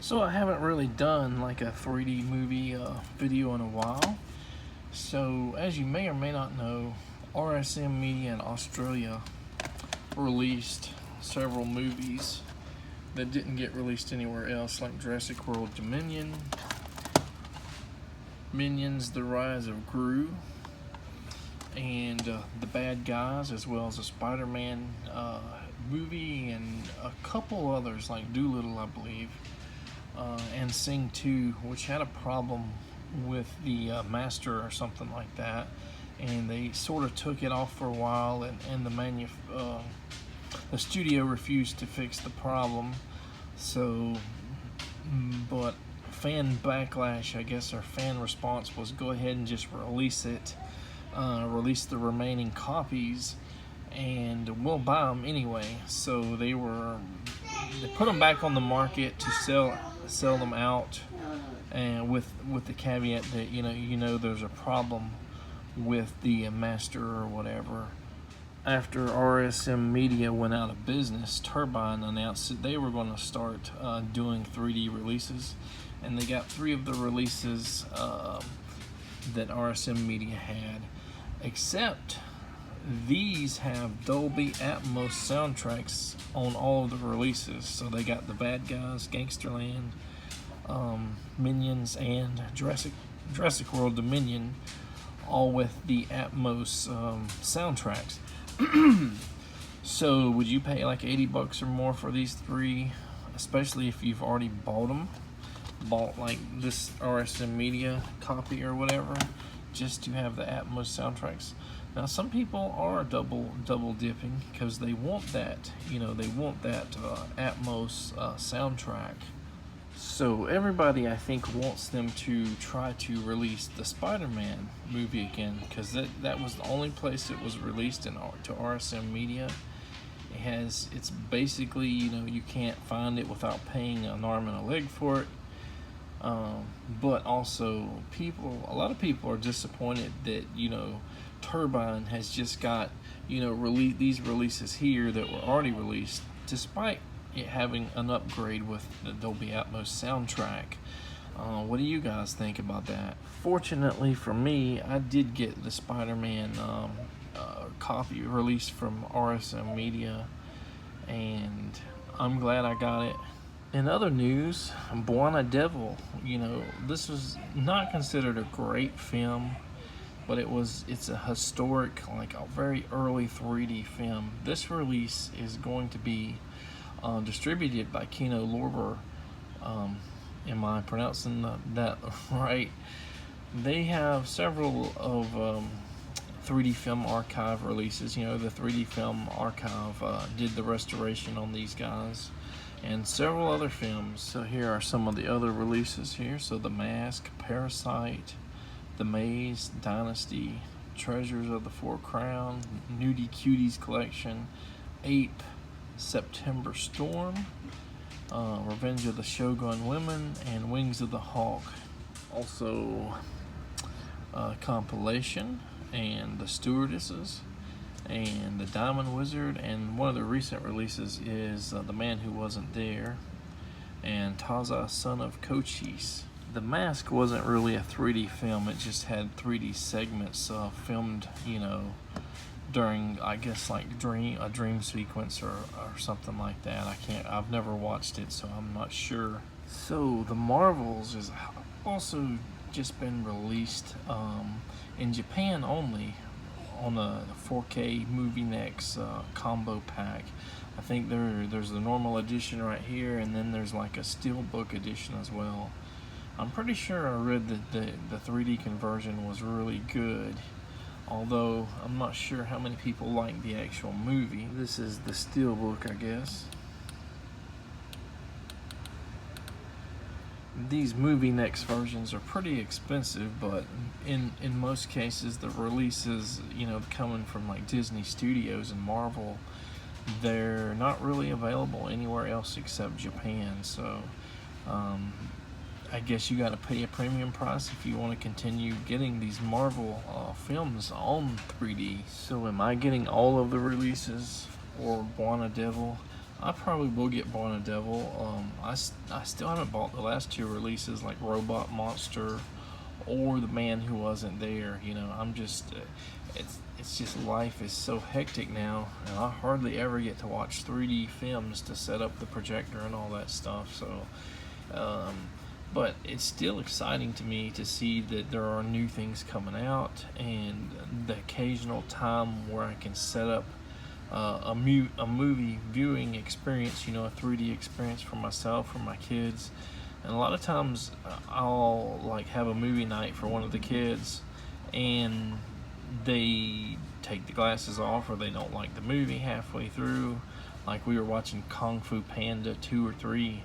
So I haven't really done like a 3D movie video in a while. So as you may or may not know, RSM Media in Australia released several movies that didn't get released anywhere else, like Jurassic World Dominion, Minions: The Rise of Gru, and The Bad Guys, as well as a Spider-Man movie and a couple others like Doolittle, I believe. And Sing 2, which had a problem with the master or something like that, and they sort of took it off for a while, and the studio refused to fix the problem. So, but fan backlash, I guess, or fan response was go ahead and just release it, release the remaining copies, and we'll buy them anyway. So they put them back on the market to sell them out, and with the caveat that you know there's a problem with the master or whatever. After RSM Media went out of business, Turbine announced that they were going to start doing 3D releases, and they got 3 of the releases that RSM Media had, except these have Dolby Atmos soundtracks on all of the releases. So they got The Bad Guys, Gangsterland, Minions, and Jurassic World Dominion, all with the Atmos soundtracks. So would you pay like $80 or more for these 3, especially if you've already bought like this RSM Media copy or whatever, just to have the Atmos soundtracks? Now some people are double dipping because they want that, Atmos soundtrack. So everybody, I think, wants them to try to release the Spider-Man movie again, because that was the only place it was released to RSM Media. It's basically, you can't find it without paying an arm and a leg for it. But also a lot of people are disappointed that, Turbine has just got, these releases here that were already released, despite it having an upgrade with the Dolby Atmos soundtrack. What do you guys think about that? Fortunately for me, I did get the Spider-Man copy released from RSM Media, and I'm glad I got it. In other news, Buona Devil, this was not considered a great film, but it's a historic, like a very early 3D film. This release is going to be distributed by Kino Lorber. Am I pronouncing that right? They have several of 3D Film Archive releases. The 3D Film Archive did the restoration on these guys, and several other films. So here are some of the other releases here. So The Mask, Parasite, The Maze, Dynasty, Treasures of the Four Crown, Nudie Cuties Collection, Ape, September Storm, Revenge of the Shogun Women, and Wings of the Hawk. Also Compilation, and The Stewardesses, and The Diamond Wizard, and one of the recent releases is The Man Who Wasn't There, and Taza, Son of Cochise. The Mask wasn't really a 3D film, it just had 3D segments filmed, during, I guess, like a dream sequence or something like that. I've never watched it, so I'm not sure. So The Marvels is also just been released in Japan only on a 4K Movie Next combo pack. I think there's the normal edition right here, and then there's like a steelbook edition as well. I'm pretty sure I read that the 3D conversion was really good, although I'm not sure how many people like the actual movie. This is the steelbook, I guess. These Movie Next versions are pretty expensive, but in most cases the releases, coming from like Disney Studios and Marvel, they're not really available anywhere else except Japan. So I guess you got to pay a premium price if you want to continue getting these Marvel films on 3D. So am I getting all of the releases, or Buona Devil? I probably will get Born a Devil. I still haven't bought the last two releases, like Robot Monster or The Man Who Wasn't There. You know, I'm just, it's just life is so hectic now, and I hardly ever get to watch 3D films to set up the projector and all that stuff. So, but it's still exciting to me to see that there are new things coming out, and the occasional time where I can set up a movie viewing experience, you know, a 3D experience for myself, for my kids. And a lot of times I'll like have a movie night for one of the kids, and they take the glasses off or they don't like the movie halfway through. Like we were watching Kung Fu Panda 2 or 3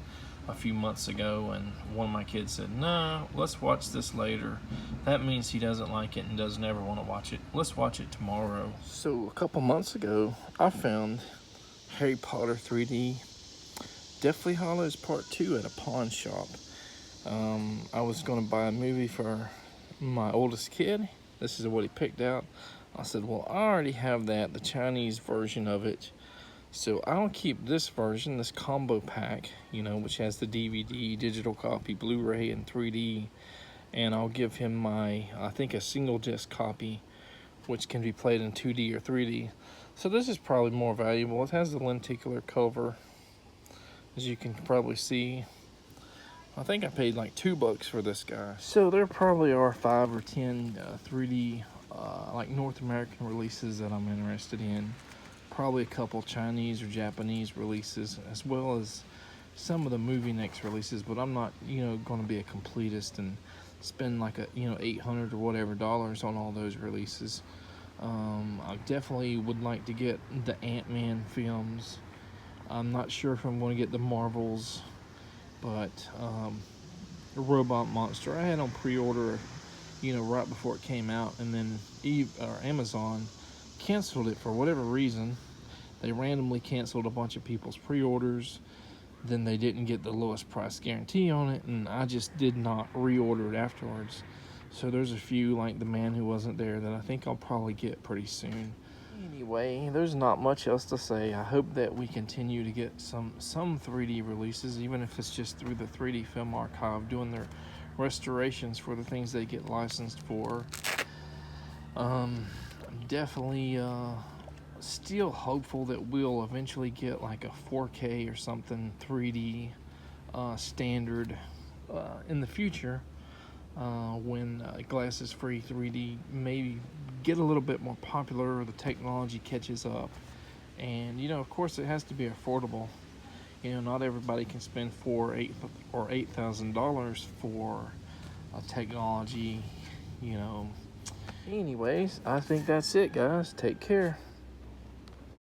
a few months ago, and one of my kids said, "No, let's watch this later." That means he doesn't like it and doesn't ever want to watch it. Let's watch it tomorrow. So a couple months ago, I found Harry Potter 3D Deathly Hallows Part 2 at a pawn shop. I was going to buy a movie for my oldest kid. This is what he picked out. I said, well, I already have that, the Chinese version of it. So I'll keep this version, this combo pack, you know, which has the DVD, digital copy, Blu-ray, and 3D. And I'll give him my, I think, a single disc copy, which can be played in 2D or 3D. So this is probably more valuable. It has the lenticular cover, as you can probably see. I think I paid like $2 for this guy. So there probably are 5 or 10 3D, like North American releases that I'm interested in. Probably a couple Chinese or Japanese releases, as well as some of the Movie Next releases, but I'm not, you know, going to be a completist and spend like a, you know, $800 or whatever dollars on all those releases. I definitely would like to get the Ant-Man films. I'm not sure if I'm going to get the Marvels, but Robot Monster I had on pre-order, you know, right before it came out, and then Amazon canceled it for whatever reason. They randomly canceled a bunch of people's pre-orders. Then they didn't get the lowest price guarantee on it, and I just did not reorder it afterwards. So there's a few, like The Man Who Wasn't There, that I think I'll probably get pretty soon. Anyway, there's not much else to say. I hope that we continue to get some 3D releases, even if it's just through the 3D Film Archive doing their restorations for the things they get licensed for. I'm definitely still hopeful that we'll eventually get like a 4K or something 3D standard in the future, when glasses-free 3D maybe get a little bit more popular, or the technology catches up. And you know, of course, it has to be affordable. You know, not everybody can spend $4,000 or $8,000 for a technology, you know. Anyways, I think that's it, guys. Take care.